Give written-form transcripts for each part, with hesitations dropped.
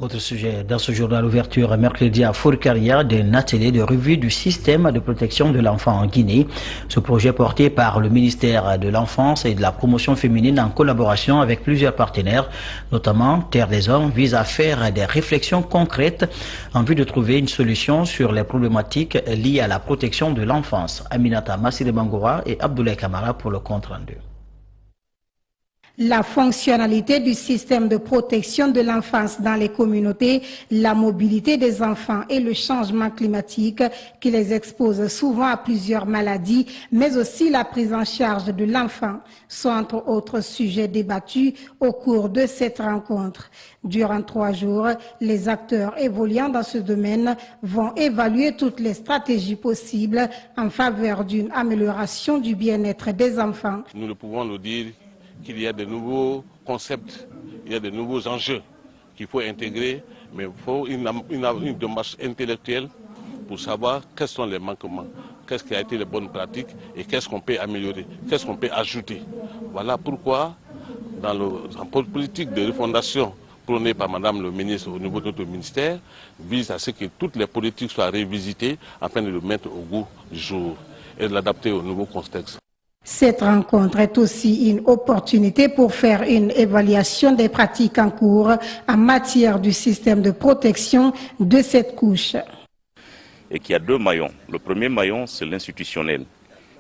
Autre sujet, dans ce journal ouverture mercredi à Fourcaria, d'un atelier de revue du système de protection de l'enfant en Guinée. Ce projet porté par le ministère de l'Enfance et de la Promotion féminine en collaboration avec plusieurs partenaires, notamment Terre des Hommes, vise à faire des réflexions concrètes en vue de trouver une solution sur les problématiques liées à la protection de l'enfance. Aminata Massile-Bangoura et Abdoulaye Kamara pour le compte rendu. La fonctionnalité du système de protection de l'enfance dans les communautés, la mobilité des enfants et le changement climatique qui les expose souvent à plusieurs maladies, mais aussi la prise en charge de l'enfant sont entre autres sujets débattus au cours de cette rencontre. Durant 3 jours, les acteurs évoluant dans ce domaine vont évaluer toutes les stratégies possibles en faveur d'une amélioration du bien-être des enfants. Nous ne pouvons nous dire qu'il y a de nouveaux concepts, il y a de nouveaux enjeux qu'il faut intégrer, mais il faut une démarche intellectuelle pour savoir quels sont les manquements, qu'est-ce qui a été les bonnes pratiques et qu'est-ce qu'on peut améliorer, qu'est-ce qu'on peut ajouter. Voilà pourquoi dans la politique de refondation prônée par Madame le ministre au niveau de notre ministère, vise à ce que toutes les politiques soient révisitées afin de le mettre au goût du jour et de l'adapter au nouveau contexte. Cette rencontre est aussi une opportunité pour faire une évaluation des pratiques en cours en matière du système de protection de cette couche. Et qu'il y a 2 maillons. Le premier maillon, c'est l'institutionnel,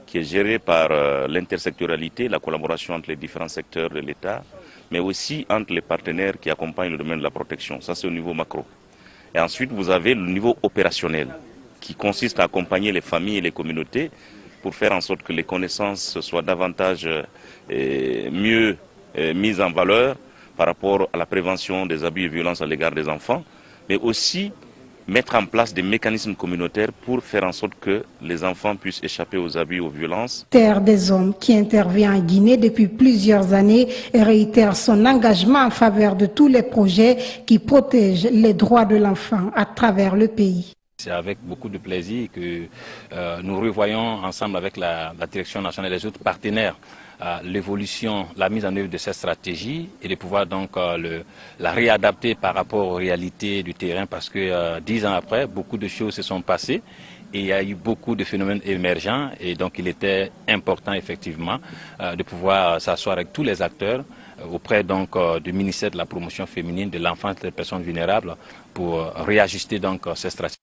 qui est géré par l'intersectorialité, la collaboration entre les différents secteurs de l'État, mais aussi entre les partenaires qui accompagnent le domaine de la protection. Ça, c'est au niveau macro. Et ensuite, vous avez le niveau opérationnel, qui consiste à accompagner les familles et les communautés pour faire en sorte que les connaissances soient davantage mieux mises en valeur par rapport à la prévention des abus et violences à l'égard des enfants, mais aussi mettre en place des mécanismes communautaires pour faire en sorte que les enfants puissent échapper aux abus et aux violences. Terre des Hommes, qui intervient en Guinée depuis plusieurs années, réitère son engagement en faveur de tous les projets qui protègent les droits de l'enfant à travers le pays. C'est avec beaucoup de plaisir que nous revoyons ensemble avec la Direction nationale et les autres partenaires l'évolution, la mise en œuvre de cette stratégie et de pouvoir donc la réadapter par rapport aux réalités du terrain parce que 10 ans après, beaucoup de choses se sont passées et il y a eu beaucoup de phénomènes émergents et donc il était important effectivement de pouvoir s'asseoir avec tous les acteurs auprès donc du ministère de la Promotion féminine, de l'enfance et des personnes vulnérables pour réajuster donc cette stratégie.